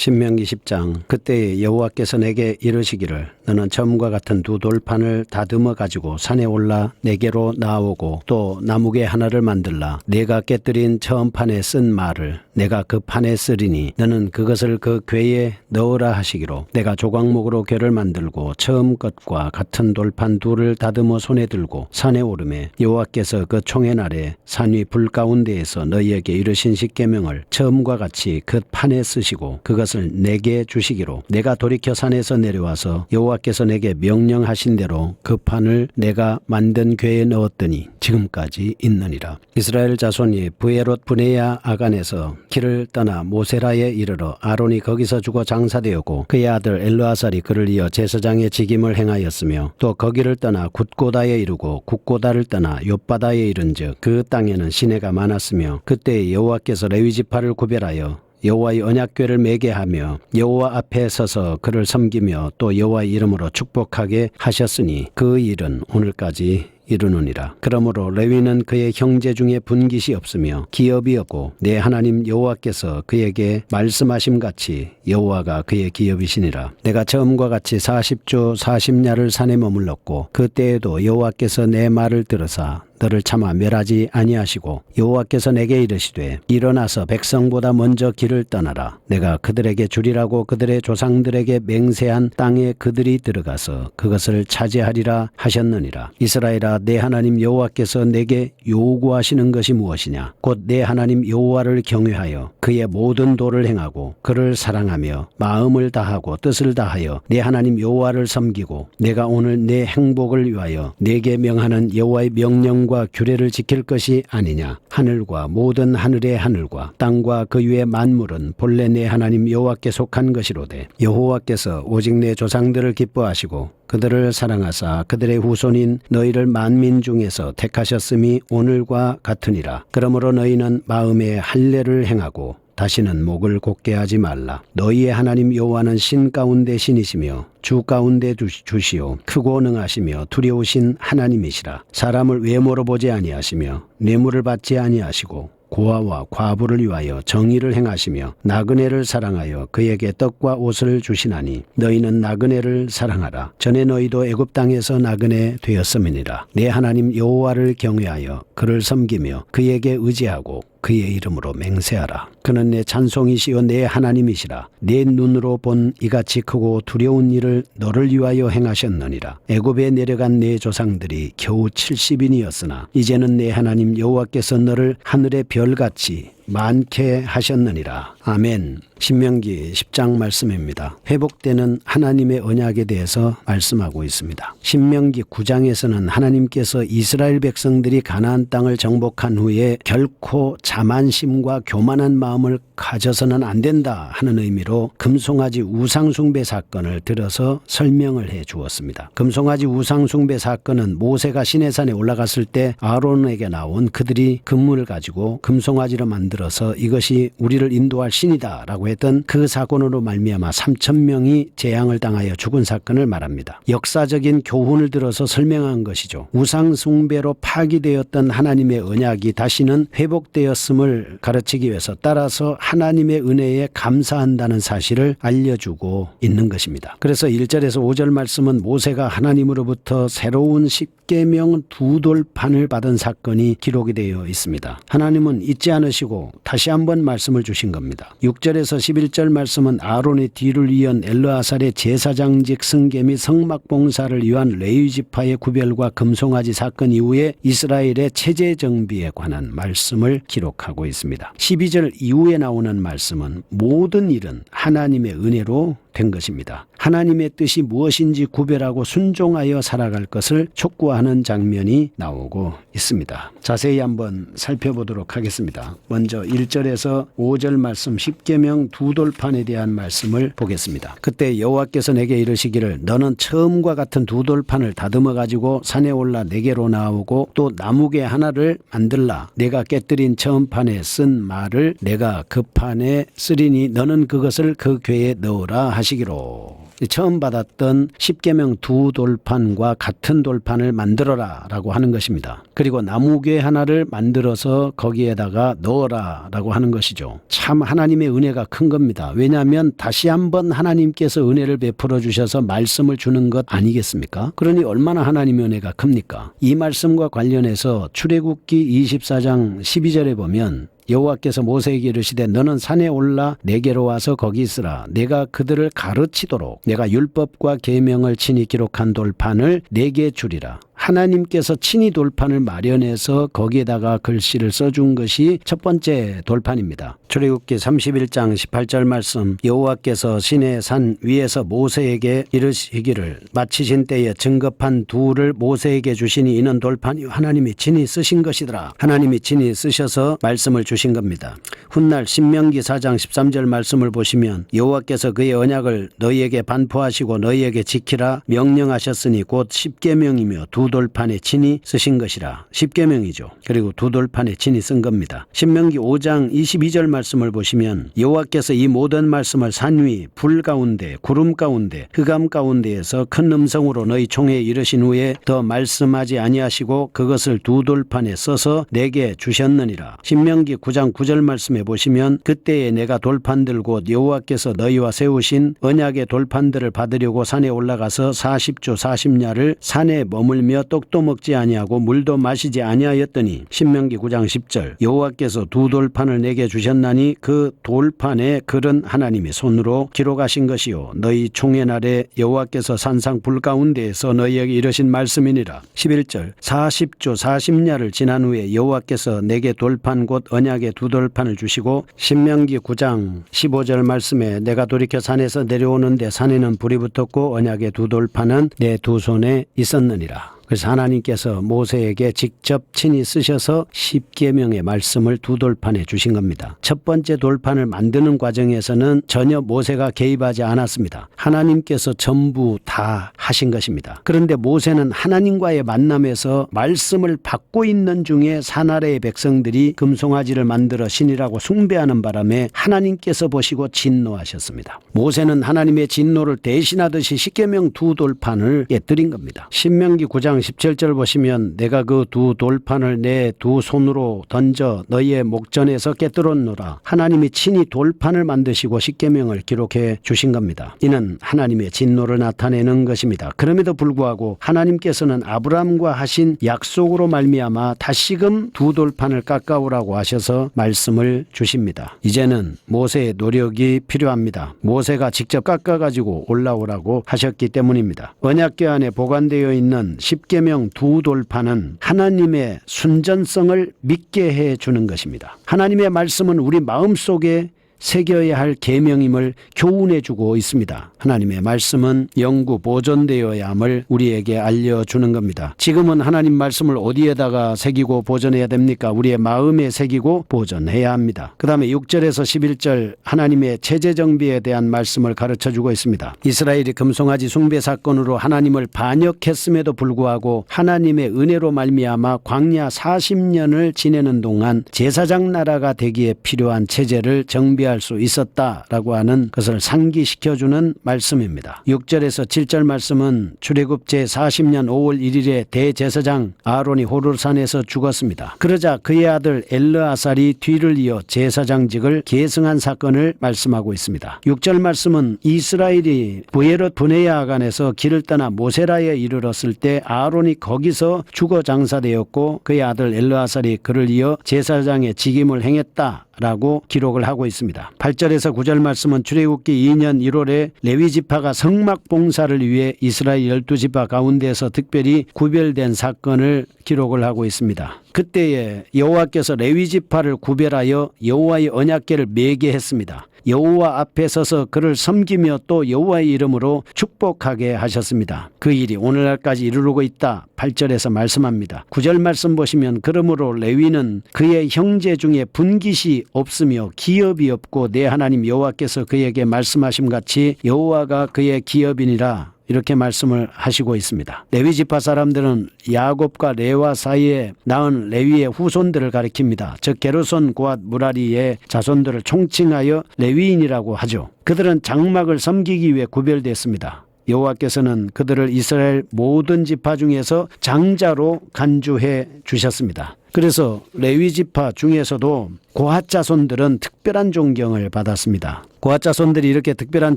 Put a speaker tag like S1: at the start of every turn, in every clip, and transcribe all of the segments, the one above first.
S1: 신명기 10장. 그때 여호와께서 내게 이르시기를 너는 처음과 같은 두 돌판을 다듬어 가지고 산에 올라 내게로 나오고 또 나무개 하나를 만들라. 내가 깨뜨린 처음 판에 쓴 말을 내가 그 판에 쓰리니 너는 그것을 그 궤에 넣으라 하시기로 내가 조각목으로 궤를 만들고 처음 것과 같은 돌판 둘을 다듬어 손에 들고 산에 오르매 여호와께서 그 총회 날에 산 위 불 가운데에서 너희에게 이르신 십계명을 처음과 같이 그 판에 쓰시고 그것을 내게 주시기로 내가 돌이켜 산에서 내려와서 여호와께서 내게 명령하신 대로 그 판을 내가 만든 궤에 넣었더니 지금까지 있느니라. 이스라엘 자손이 브에롯 브네야 아간에서 길을 떠나 모세라에 이르러 아론이 거기서 죽어 장사되었고 그의 아들 엘르아살이 그를 이어 제사장의 직임을 행하였으며 또 거기를 떠나 굿고다에 이르고 굿고다를 떠나 욥바다에 이른즉 그 땅에는 시내가 많았으며 그때 여호와께서 레위 지파를 구별하여 여호와의 언약궤를 매게 하며 여호와 앞에 서서 그를 섬기며 또 여호와의 이름으로 축복하게 하셨으니 그 일은 오늘까지 이르느니라. 그러므로 레위는 그의 형제 중에 분깃이 없으며 기업이 없고 내 하나님 여호와께서 그에게 말씀하심 같이 여호와가 그의 기업이시니라. 내가 처음과 같이 40주 40야를 산에 머물렀고 그때에도 여호와께서 내 말을 들으사 너를 차마 멸하지 아니하시고 여호와께서 내게 이르시되 일어나서 백성보다 먼저 길을 떠나라. 내가 그들에게 주리라고 그들의 조상들에게 맹세한 땅에 그들이 들어가서 그것을 차지하리라 하셨느니라. 이스라엘아, 내 하나님 여호와께서 내게 요구하시는 것이 무엇이냐? 곧 내 하나님 여호와를 경외하여 그의 모든 도를 행하고 그를 사랑하며 마음을 다하고 뜻을 다하여 내 하나님 여호와를 섬기고 내가 오늘 내 행복을 위하여 내게 명하는 여호와의 명령과 규례를 지킬 것이 아니냐. 하늘과 모든 하늘의 하늘과 땅과 그 위의 만물은 본래 내 하나님 여호와께 속한 것이로되 여호와께서 오직 내 조상들을 기뻐하시고 그들을 사랑하사 그들의 후손인 너희를 만민 중에서 택하셨음이 오늘과 같으니라. 그러므로 너희는 마음에 할례를 행하고 다시는 목을 곧게 하지 말라. 너희의 하나님 여호와는 신 가운데 신이시며 주 가운데 주시오 크고 능하시며 두려우신 하나님이시라. 사람을 외모로 보지 아니하시며 뇌물을 받지 아니하시고 고아와 과부를 위하여 정의를 행하시며 나그네를 사랑하여 그에게 떡과 옷을 주시나니 너희는 나그네를 사랑하라. 전에 너희도 애굽 땅에서 나그네 되었음이니라. 내 하나님 여호와를 경외하여 그를 섬기며 그에게 의지하고 그의 이름으로 맹세하라. 그는 내 찬송이시요 내 하나님이시라. 내 눈으로 본 이같이 크고 두려운 일을 너를 위하여 행하셨느니라. 애굽에 내려간 내 조상들이 겨우 70인이었으나 이제는 내 하나님 여호와께서 너를 하늘의 별같이 많게 하셨느니라. 아멘. 신명기 10장 말씀입니다. 회복되는 하나님의 언약에 대해서 말씀하고 있습니다. 신명기 9장에서는 하나님께서 이스라엘 백성들이 가나안 땅을 정복한 후에 결코 자만심과 교만한 마음을 가져서는 안 된다 하는 의미로 금송아지 우상숭배 사건을 들어서 설명을 해 주었습니다. 금송아지 우상숭배 사건은 모세가 시내산에 올라갔을 때 아론에게 나온 그들이 금물을 가지고 금송아지로 만들어서 이것이 우리를 인도할 신이다 라고 했던 그 사건으로 말미암아 3,000명이 재앙을 당하여 죽은 사건을 말합니다. 역사적인 교훈을 들어서 설명한 것이죠. 우상숭배로 파기되었던 하나님의 언약이 다시는 회복되었음을 가르치기 위해서 따라서 하나님의 은혜에 감사한다는 사실을 알려주고 있는 것입니다. 그래서 1절에서 5절 말씀은 모세가 하나님으로부터 새로운 십계명 두 돌판을 받은 사건이 기록이 되어 있습니다. 하나님은 잊지 않으시고 다시 한번 말씀을 주신 겁니다. 6절에서 11절 말씀은 아론의 뒤를 이은 엘르아살의 제사장직 승계 및 성막봉사를 위한 레위 지파의 구별과 금송아지 사건 이후에 이스라엘의 체제 정비에 관한 말씀을 기록하고 있습니다. 12절 이후에 나오는 말씀은 모든 일은 하나님의 은혜로 된 것입니다. 하나님의 뜻이 무엇인지 구별하고 순종하여 살아갈 것을 촉구하는 장면이 나오고 있습니다. 자세히 한번 살펴보도록 하겠습니다. 먼저 1절에서 5절 말씀 십계명 두 돌판에 대한 말씀을 보겠습니다. 그때 여호와께서 내게 이르시기를 너는 처음과 같은 두 돌판을 다듬어 가지고 산에 올라 내게로 나오고 또 나무개 하나를 만들라. 내가 깨뜨린 처음 판에 쓴 말을 내가 그 판에 쓰리니 너는 그것을 그 궤에 넣으라 하시기로. 처음 받았던 십계명 두 돌판과 같은 돌판을 만들어라 라고 하는 것입니다. 그리고 나무괴 하나를 만들어서 거기에다가 넣어라 라고 하는 것이죠. 참 하나님의 은혜가 큰 겁니다. 왜냐하면 다시 한번 하나님께서 은혜를 베풀어 주셔서 말씀을 주는 것 아니겠습니까? 그러니 얼마나 하나님의 은혜가 큽니까? 이 말씀과 관련해서 출애굽기 24장 12절에 보면 여호와께서 모세에게 이르시되 너는 산에 올라 내게로 와서 거기 있으라. 내가 그들을 가르치도록 내가 율법과 계명을 친히 기록한 돌판을 내게 주리라. 하나님께서 친히 돌판을 마련해서 거기에다가 글씨를 써준 것이 첫 번째 돌판입니다. 출애굽기 31장 18절 말씀, 여호와께서 시내 산 위에서 모세에게 이르시기를 마치신 때에 증거판 둘을 모세에게 주시니 이는 돌판이 하나님이 친히 쓰신 것이더라. 하나님이 친히 쓰셔서 말씀을 주신 겁니다. 훗날 신명기 4장 13절 말씀을 보시면 여호와께서 그의 언약을 너희에게 반포하시고 너희에게 지키라 명령하셨으니 곧 십계명이며 두 돌판에 친히 쓰신 것이라. 십계명이죠. 그리고 두 돌판에 친히 쓴 겁니다. 신명기 5장 22절 말씀을 보시면 여호와께서 이 모든 말씀을 산 위 불 가운데 구름 가운데 흑암 가운데에서 큰 음성으로 너희 총회에 이르신 후에 더 말씀하지 아니하시고 그것을 두 돌판에 써서 내게 주셨느니라. 신명기 9장 9절 말씀에 보시면 그때에 내가 돌판들 곧 여호와께서 너희와 세우신 언약의 돌판들을 받으려고 산에 올라가서 40주 40야를 산에 머물며 떡도 먹지 아니하고 물도 마시지 아니하였더니 신명기 9장 10절 여호와께서 두 돌판을 내게 주셨나니 그 돌판에 글은 하나님의 손으로 기록하신 것이요 너희 총회 날에 여호와께서 산상 불 가운데에서 너희에게 이르신 말씀이니라. 11절 40주 40야를 지난 후에 여호와께서 내게 돌판 곧 언약의 두 돌판을 주시고 신명기 9장 15절 말씀에 내가 돌이켜 산에서 내려오는데 산에는 불이 붙었고 언약의 두 돌판은 내 두 손에 있었느니라. 그래서 하나님께서 모세에게 직접 친히 쓰셔서 십계명의 말씀을 두 돌판에 주신 겁니다. 첫 번째 돌판을 만드는 과정에서는 전혀 모세가 개입하지 않았습니다. 하나님께서 전부 다 하신 것입니다. 그런데 모세는 하나님과의 만남에서 말씀을 받고 있는 중에 산아래의 백성들이 금송아지를 만들어 신이라고 숭배하는 바람에 하나님께서 보시고 진노하셨습니다. 모세는 하나님의 진노를 대신하듯이 십계명 두 돌판을 깨뜨린 겁니다. 신명기 9장 17절 보시면 내가 그 두 돌판을 내 두 손으로 던져 너희의 목전에서 깨뜨렸노라. 하나님이 친히 돌판을 만드시고 십계명을 기록해 주신 겁니다. 이는 하나님의 진노를 나타내는 것입니다. 그럼에도 불구하고 하나님께서는 아브라함과 하신 약속으로 말미암아 다시금 두 돌판을 깎아오라고 하셔서 말씀을 주십니다. 이제는 모세의 노력이 필요합니다. 모세가 직접 깎아가지고 올라오라고 하셨기 때문입니다. 언약궤 안에 보관되어 있는 십계명 두 돌판은 하나님의 순전성을 믿게 해주는 것입니다. 하나님의 말씀은 우리 마음속에 새겨야 할 계명임을 교훈해주고 있습니다. 하나님의 말씀은 영구 보존되어야 함을 우리에게 알려주는 겁니다. 지금은 하나님 말씀을 어디에다가 새기고 보존해야 됩니까? 우리의 마음에 새기고 보존해야 합니다. 그 다음에 6절에서 11절 하나님의 체제정비에 대한 말씀을 가르쳐주고 있습니다. 이스라엘이 금송아지 숭배 사건으로 하나님을 반역했음에도 불구하고 하나님의 은혜로 말미암아 광야 40년을 지내는 동안 제사장 나라가 되기에 필요한 체제를 정비할 수 있었다라고 하는 것을 상기시켜주는 말씀입니다. 6절에서 7절 말씀은 출애굽 제40년 5월 1일에 대제사장 아론이 호르산에서 죽었습니다. 그러자 그의 아들 엘르아살이 뒤를 이어 제사장직을 계승한 사건을 말씀하고 있습니다. 6절 말씀은 이스라엘이 부에롯 브네야간에서 길을 떠나 모세라에 이르렀을 때 아론이 거기서 죽어 장사되었고 그의 아들 엘르아살이 그를 이어 제사장의 직임을 행했다 라고 기록을 하고 있습니다. 8절에서 9절 말씀은 출애굽기 2년 1월에 레위지파가 성막 봉사를 위해 이스라엘 12지파 가운데서 특별히 구별된 사건을 기록을 하고 있습니다. 그때에 여호와께서 레위지파를 구별하여 여호와의 언약궤를 매게 했습니다. 여호와 앞에 서서 그를 섬기며 또 여호와의 이름으로 축복하게 하셨습니다. 그 일이 오늘날까지 이르르고 있다. 8절에서 말씀합니다. 9절 말씀 보시면 그러므로 레위는 그의 형제 중에 분깃이 없으며 기업이 없고 내 하나님 여호와께서 그에게 말씀하심 같이 여호와가 그의 기업이니라. 이렇게 말씀을 하시고 있습니다. 레위 지파 사람들은 야곱과 레와 사이에 낳은 레위의 후손들을 가리킵니다. 즉 게르손, 고앗, 무라리의 자손들을 총칭하여 레위인이라고 하죠. 그들은 장막을 섬기기 위해 구별됐습니다. 여호와께서는 그들을 이스라엘 모든 지파 중에서 장자로 간주해 주셨습니다. 그래서 레위 지파 중에서도 고핫 자손들은 특별한 존경을 받았습니다. 고핫 자손들이 이렇게 특별한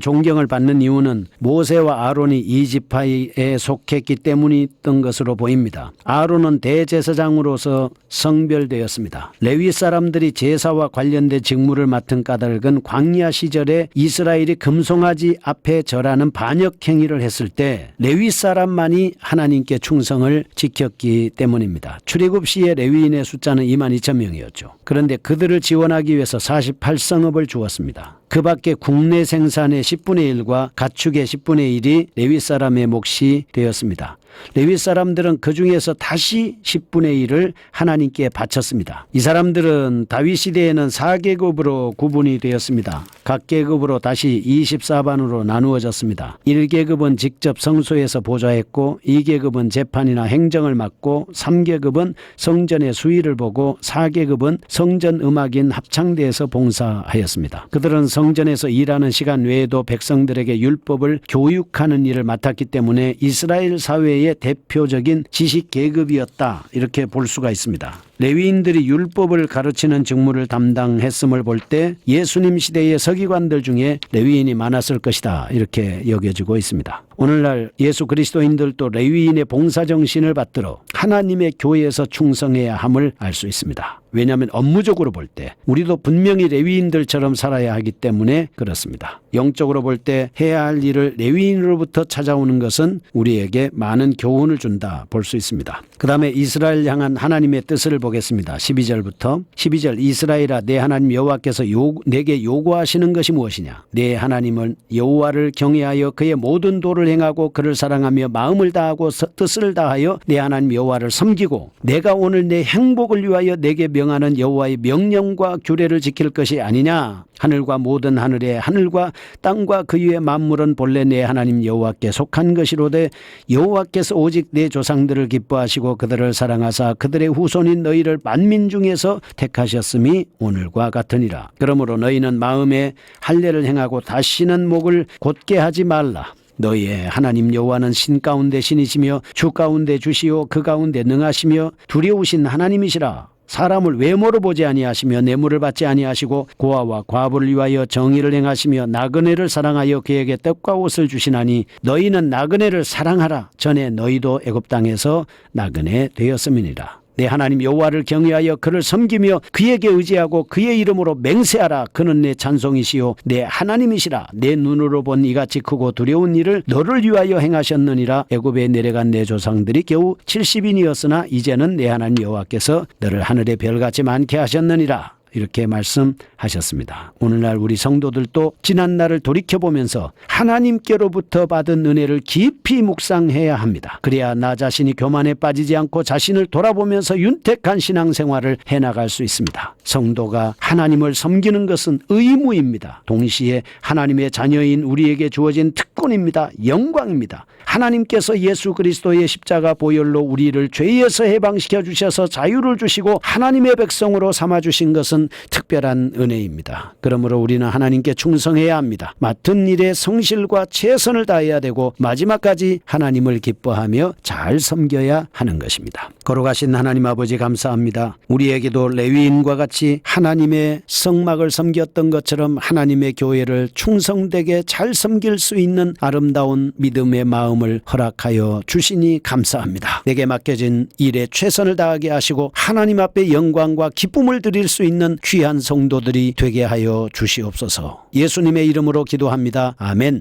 S1: 존경을 받는 이유는 모세와 아론이 이 지파에 속했기 때문이었던 것으로 보입니다. 아론은 대제사장으로서 성별되었습니다. 레위 사람들이 제사와 관련된 직무를 맡은 까닭은 광야 시절에 이스라엘이 금송아지 앞에 절하는 반역 행위를 했을 때 레위 사람만이 하나님께 충성을 지켰기 때문입니다. 출애굽 시에 레위인의 숫자는 22,000명이었죠. 그런데 그들을 지원하기 위해서 48성읍을 주었습니다. 그 밖에 국내 생산의 10분의 1과 가축의 10분의 1이 레위 사람의 몫이 되었습니다. 레위 사람들은 그 중에서 다시 10분의 1을 하나님께 바쳤습니다. 이 사람들은 다윗 시대에는 4계급으로 구분이 되었습니다. 각 계급으로 다시 24반으로 나누어졌습니다. 1계급은 직접 성소에서 보좌했고 2계급은 재판이나 행정을 맡고 3계급은 성전의 수위를 보고 4계급은 성전 음악인 합창대에서 봉사하였습니다. 그들은 성전에서 일하는 시간 외에도 백성들에게 율법을 교육하는 일을 맡았기 때문에 이스라엘 사회의 대표적인 지식 계급이었다, 이렇게 볼 수가 있습니다. 레위인들이 율법을 가르치는 직무를 담당했음을 볼 때 예수님 시대의 서기관들 중에 레위인이 많았을 것이다, 이렇게 여겨지고 있습니다. 오늘날 예수 그리스도인들도 레위인의 봉사정신을 받들어 하나님의 교회에서 충성해야 함을 알 수 있습니다. 왜냐하면 업무적으로 볼 때 우리도 분명히 레위인들처럼 살아야 하기 때문에 그렇습니다. 영적으로 볼 때 해야 할 일을 레위인으로부터 찾아오는 것은 우리에게 많은 교훈을 준다 볼 수 있습니다. 그 다음에 이스라엘 향한 하나님의 뜻을 보겠습니다. 12절부터 12절 이스라엘아 내 하나님 여호와께서 내게 요구하시는 것이 무엇이냐. 내 하나님은 여호와를 경외하여 그의 모든 도를 행하고 그를 사랑하며 마음을 다하고 뜻을 다하여 내 하나님 여호와를 섬기고 내가 오늘 내 행복을 위하여 내게 명하는 여호와의 명령과 규례를 지킬 것이 아니냐. 하늘과 모든 하늘의 하늘과 땅과 그 위의 만물은 본래 내 하나님 여호와께 속한 것이로되 여호와께서 오직 내 조상들을 기뻐하시고 그들을 사랑하사 그들의 후손인 너희를 만민 중에서 택하셨음이 오늘과 같으니라. 그러므로 너희는 마음에 할례를 행하고 다시는 목을 곧게 하지 말라. 너희의 하나님 여호와는 신 가운데 신이시며 주 가운데 주시요 그 가운데 능하시며 두려우신 하나님이시라. 사람을 외모로 보지 아니하시며 뇌물을 받지 아니하시고 고아와 과부를 위하여 정의를 행하시며 나그네를 사랑하여 그에게 떡과 옷을 주시나니 너희는 나그네를 사랑하라. 전에 너희도 애굽 땅에서 나그네 되었음이니라. 내 하나님 여호와를 경외하여 그를 섬기며 그에게 의지하고 그의 이름으로 맹세하라. 그는 내 찬송이시요 내 하나님이시라. 내 눈으로 본 이같이 크고 두려운 일을 너를 위하여 행하셨느니라. 애굽에 내려간 내 조상들이 겨우 70인이었으나 이제는 내 하나님 여호와께서 너를 하늘의 별같이 많게 하셨느니라. 이렇게 말씀하셨습니다. 오늘날 우리 성도들도 지난 날을 돌이켜보면서 하나님께로부터 받은 은혜를 깊이 묵상해야 합니다. 그래야 나 자신이 교만에 빠지지 않고 자신을 돌아보면서 윤택한 신앙생활을 해나갈 수 있습니다. 성도가 하나님을 섬기는 것은 의무입니다. 동시에 하나님의 자녀인 우리에게 주어진 특권입니다. 영광입니다. 하나님께서 예수 그리스도의 십자가 보혈로 우리를 죄에서 해방시켜 주셔서 자유를 주시고 하나님의 백성으로 삼아주신 것은 특별한 은혜입니다. 그러므로 우리는 하나님께 충성해야 합니다. 맡은 일에 성실과 최선을 다해야 되고 마지막까지 하나님을 기뻐하며 잘 섬겨야 하는 것입니다. 걸어가신 하나님 아버지 감사합니다. 우리에게도 레위인과 같이 하나님의 성막을 섬겼던 것처럼 하나님의 교회를 충성되게 잘 섬길 수 있는 아름다운 믿음의 마음을 허락하여 주시니 감사합니다. 내게 맡겨진 일에 최선을 다하게 하시고 하나님 앞에 영광과 기쁨을 드릴 수 있는 귀한 성도들이 되게 하여 주시옵소서. 예수님의 이름으로 기도합니다. 아멘.